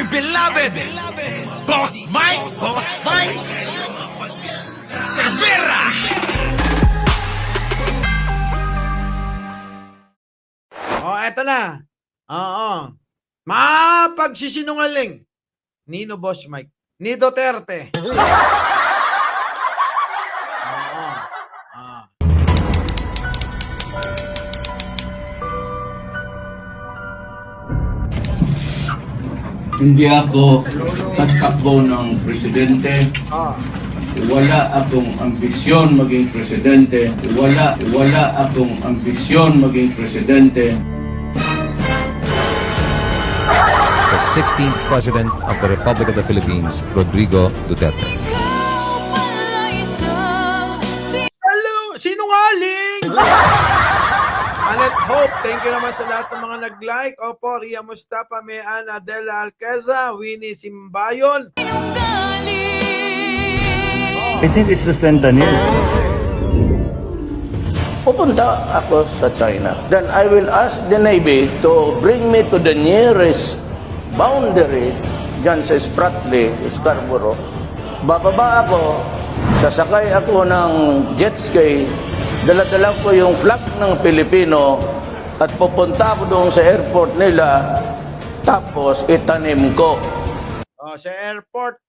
your beloved Boss Mike Severa. Oh, eto na. Oo. Mapagsisinungaling. Nino Boss Mike. Ni Duterte. Oo. Ah. Hindi ako tatakbo ng presidente. Wala akong ambisyon maging presidente. Wala akong ambisyon maging presidente. The 16th President of the Republic of the Philippines, Rodrigo Duterte. Hello! Sinungaling! Anet Hope, thank you naman sa lahat ng mga nag-like. Opo, Ria Mustafa, Mean Adela Alqueza, Winnie Simbayon. I think it's the fentanyl. Pupunta ako sa China. Then I will ask the Navy to bring me to the nearest boundary dyan sa Spratly, Scarborough. Bababa ako, sasakay ako ng jet ski, dala-dala ko yung flag ng Pilipino at pupunta ako doon sa airport nila, tapos itanim ko. Oh, sa airport,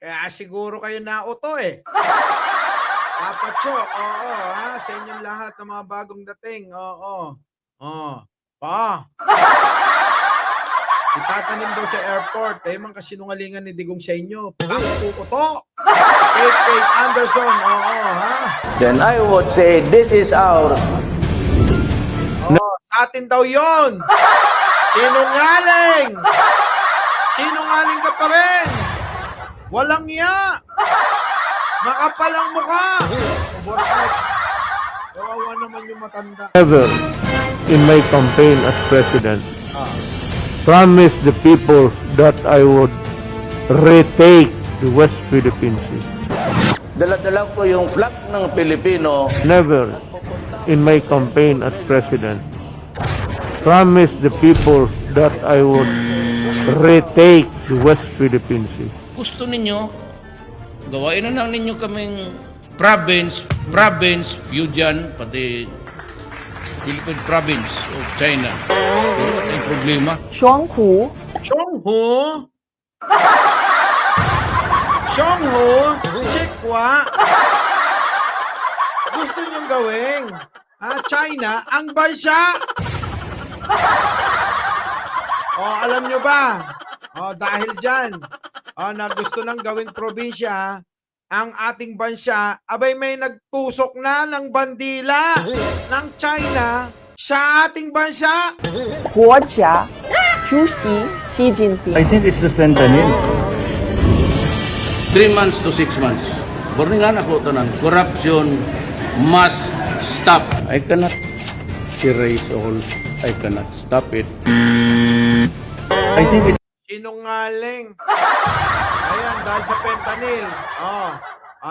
Kaya siguro kayo nauto eh. Papacho, oo, sa inyong lahat ng mga bagong dating, oo. Pa. Itatanim daw sa airport, mang kasinungalingan ni Digong sa inyo. Pakukuto. Kate Anderson, oo, Then I would say, this is ours. Sa atin daw yon. Sinungaling! Sinungaling ka pa rin! Walang iya! Makapalang mukha! Boss Mike, kawawa naman yung matanda. Ever in my campaign as president, promised the people that I would retake the West Philippine Sea. Dala-dala ko yung flag ng Pilipino. Never in my campaign as president, promised the people that I would retake the West Philippine Sea. Gusto ninyo, gawain na lang ninyo kaming province, Fujian, pati Philippine province of China. Wala tayong problema. 双湖 Chonghu? Chekwa? Gusto niyong gawing China ang bansa? Alam nyo ba? Dahil dyan, na gusto nang gawing probinsya, ang ating bansa, abay may nagtusok na ng bandila ng China sa ating bansa. 国家主席习近平 I think it's the fentanyl. 3 months to 6 months. Borningan ako tanan. Corruption must stop. I cannot erase all. I cannot stop it. I think it's Sinungaling. Ayan, dahil sa fentanyl.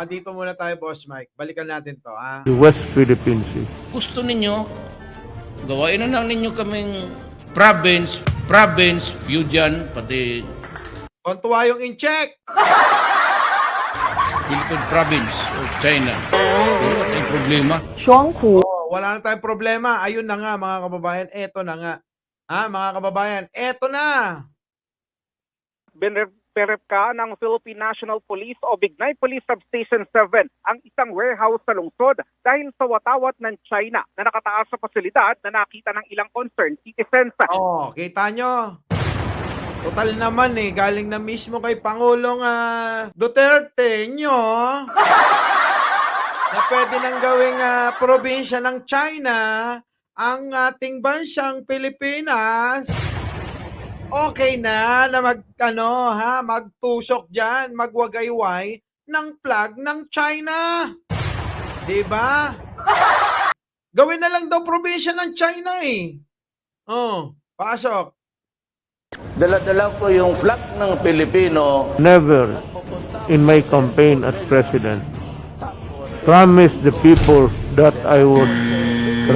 Dito muna tayo, Boss Mike. Balikan natin to, The West Philippine Sea. Gusto ninyo, gawain na lang ninyo kaming province, Fujian, pati Kontuwa yung in-check. Philippine province of China. Wala tayong problema. 双湖 Wala na tayong problema. Ayun na nga, mga kababayan. Eto na nga. Mga kababayan, eto na. Binerepka ng Philippine National Police o Bignay Police Substation 7 ang isang warehouse sa lungsod dahil sa watawat ng China na nakataas sa pasilidad na nakita ng ilang concerned citizens. Kita nyo. Total naman galing na mismo kay Pangulong Duterte nyo na pwede nang gawing probinsya ng China ang ating bansang Pilipinas. Okay na magtusok diyan, magwagayway ng flag ng China. 'Di ba? Gawin na lang daw probinsya ng China pasok. Dala-dala ko yung flag ng Pilipino. Never in my campaign as president, promised the people that I would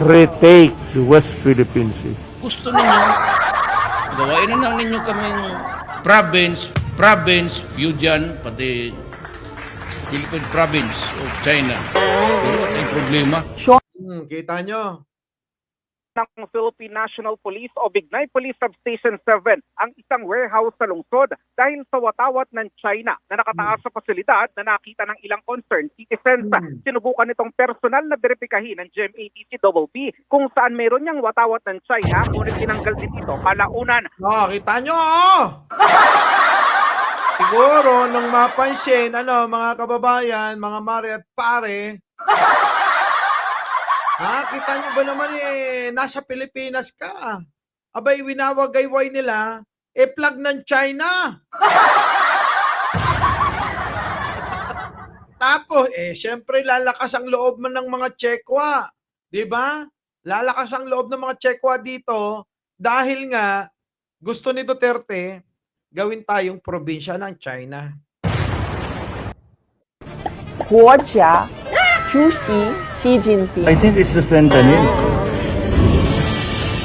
retake the West Philippine Sea. Gusto ninyo, gawain na lang ninyo kaming province, Fujian, pati Philippine Province of China. Wala tayong problema. Kita nyo? ng Philippine National Police o Bignay Police Substation 7 ang isang warehouse sa lungsod dahil sa watawat ng China na nakataas sa pasilidad na nakita ng ilang concerned citizens. Sinubukan itong personal na beripikahin ng GMATC-BB kung saan meron niyang watawat ng China ngunit tinanggal din ito kalaunan. Kita nyo, siguro, nung mapansin, mga kababayan, mga mare at pare, kita nyo ba naman nasa Pilipinas ka? Abay, winawagayway nila, plug ng China. Tapos, syempre, lalakas ang loob man ng mga Tsekwa. Diba? Lalakas ang loob ng mga Tsekwa dito dahil nga, gusto ni Duterte, gawin tayong probinsya ng China. 国家主席习近平 I think it's the fentanyl.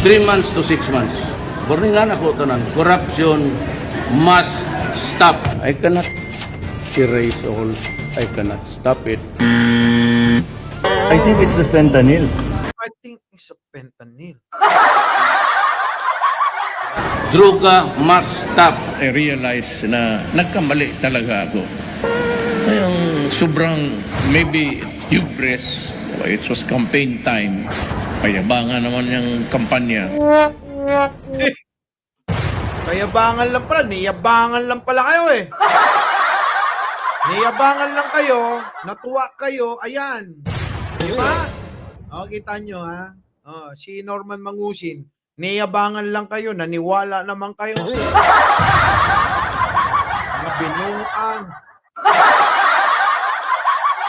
3 months to 6 months. Borningan ako tanan. Corruption must stop. I cannot erase all. I cannot stop it. I think it's the fentanyl. I think it's a fentanyl. Droga must stop. I realize na nagkamali talaga ako. Yung sobrang maybe hubris. It was campaign time. Payabangan naman yung kampanya. Kayabangan lang pala, niyabangan lang pala kayo Niyabangan lang kayo, natuwa kayo, ayan. Diba? Kita nyo si Norman Mangusin, niyabangan lang kayo, naniwala naman kayo. Mga binuang.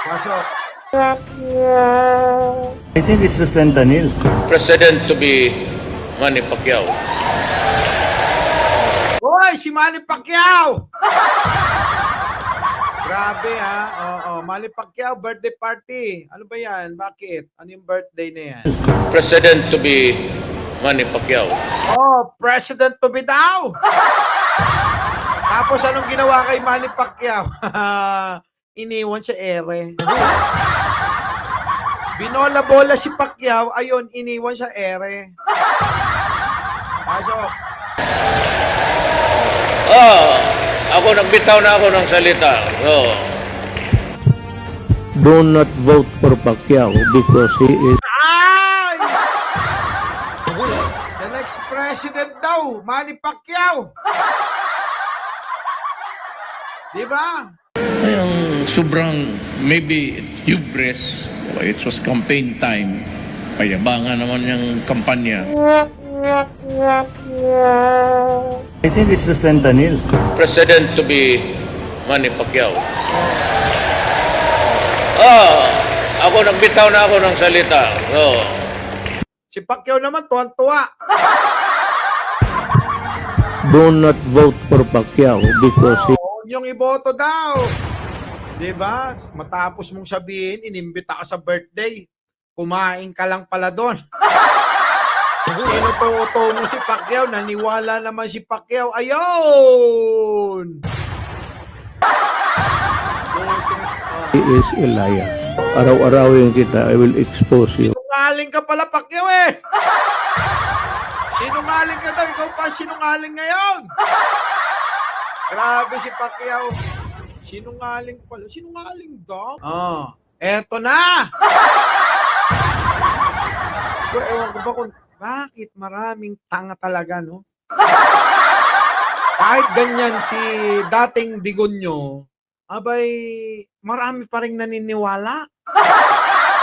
Pasok. I think it's the fentanyl. President to be Manny Pacquiao. Hoy, si Manny Pacquiao! Grabe Manny Pacquiao, birthday party. Ano ba yan? Bakit? Ano yung birthday na yan? President to be Manny Pacquiao. President to be daw! Tapos anong ginawa kay Manny Pacquiao? Iniwan sa ere. Binola-bola si Pacquiao, ayun, iniwan sa ere. Pasok. Ako nagbitaw na ako ng salita. Do not vote for Pacquiao because he is Ay! The next president daw, Manny Pacquiao. Diba? Yung sobrang maybe hubris. It was campaign time. Payabangan naman yung kampanya. I think it's the fentanyl. President to be Manny Pacquiao. Ako nagbitaw na ako ng salita. Si Pacquiao naman, tuwan-tuwa. do not vote for Pacquiao because he Yung iboto daw. Diba? Matapos mong sabihin, inimbita ka sa birthday. Kumain ka lang pala doon. Tinututo mo si Pacquiao, naniwala naman si Pacquiao. Ayun! is a liar. Araw-arawin kita, I will expose you. Sinungaling ka pala, Pacquiao Sinungaling ka daw, ikaw pa sinungaling ngayon. Grabe si Pacquiao. Sinungaling pala. Sinungaling daw? Eto na! Ewan ko ba kung bakit maraming tanga talaga, no? Kahit ganyan si dating Digonyo, abay, marami pa rin naniniwala.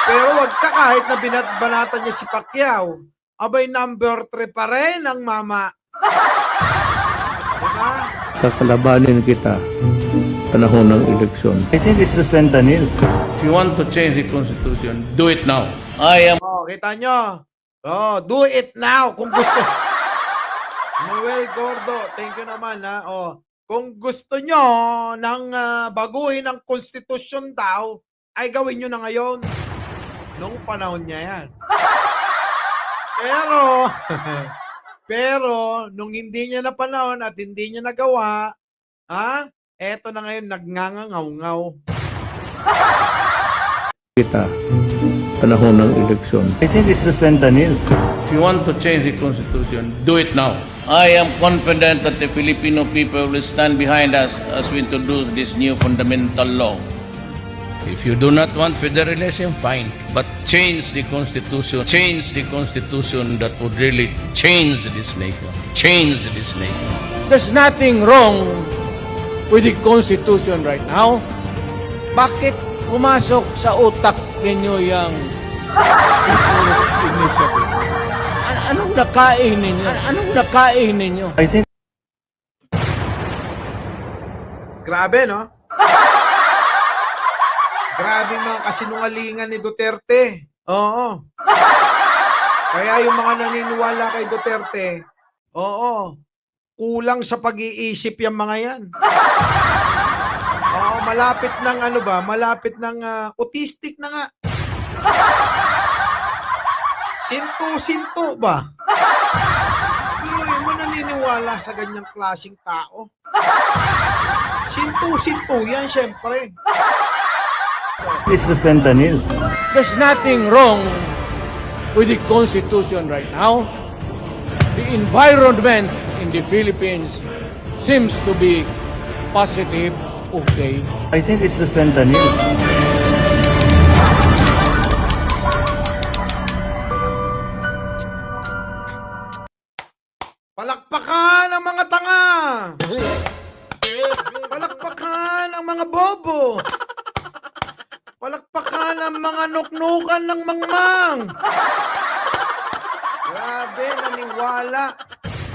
Pero wag ka kahit na binatbanatan niya si Pacquiao, abay number 3 pa rin ang mama. Diba? Kakalabanin kita panahon ng eleksyon. I think it's the fentanyl. If you want to change the Constitution, do it now. I am Kita nyo? Do it now kung gusto. Noel Gordo, thank you naman kung gusto nyo nang baguhin ang konstitusyon daw, ay gawin nyo na ngayon. Nung panahon niya yan. Pero, Pero, nung hindi niya napanahon at hindi niya nagawa, eto na ngayon, nagngangangaw-ngaw. Kita, panahon ng eleksyon. I think it's the fentanyl. If you want to change the Constitution, do it now. I am confident that the Filipino people will stand behind us as we introduce this new fundamental law. If you do not want federalism, fine. But change the Constitution. Change the Constitution that would really change this nation. Change this nation. There's nothing wrong with the Constitution right now. Bakit pumasok sa utak ninyo yung People's Initiative? Anong nakain ninyo? Anong nakain ninyo? I think Grabe, no? Grabe mga kasinungalingan ni Duterte. Oo. Kaya yung mga naniniwala kay Duterte, oo, kulang sa pag-iisip yung mga yan. Oo, malapit ng malapit ng autistic na nga. Sinto-sinto ba? Pero yung mga naniniwala sa ganyang klaseng tao. Sinto-sinto yan, syempre. it's the fentanyl. There's nothing wrong with the Constitution right now. The environment in the Philippines seems to be positive, okay. I think it's the fentanyl. Palakpakan ang mga tanga! Palakpakan ang mga bobo! Palakpakan ang mga nuknukan ng mangmang! Grabe, naniwala.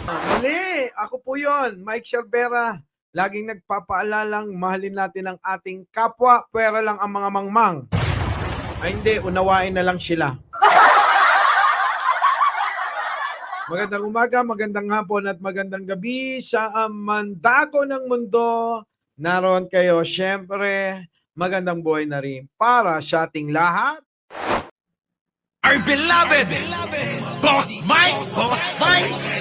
Mali! Ako po yon, Mike Cervera. Laging nagpapaalalang mahalin natin ang ating kapwa, pwera lang ang mga mangmang. Ay hindi, unawain na lang sila. Magandang umaga, magandang hapon at magandang gabi sa mandako ng mundo. Naroon kayo, syempre, magandang buhay na rin para sa ating lahat. Our beloved Boss Mike! Boss Mike!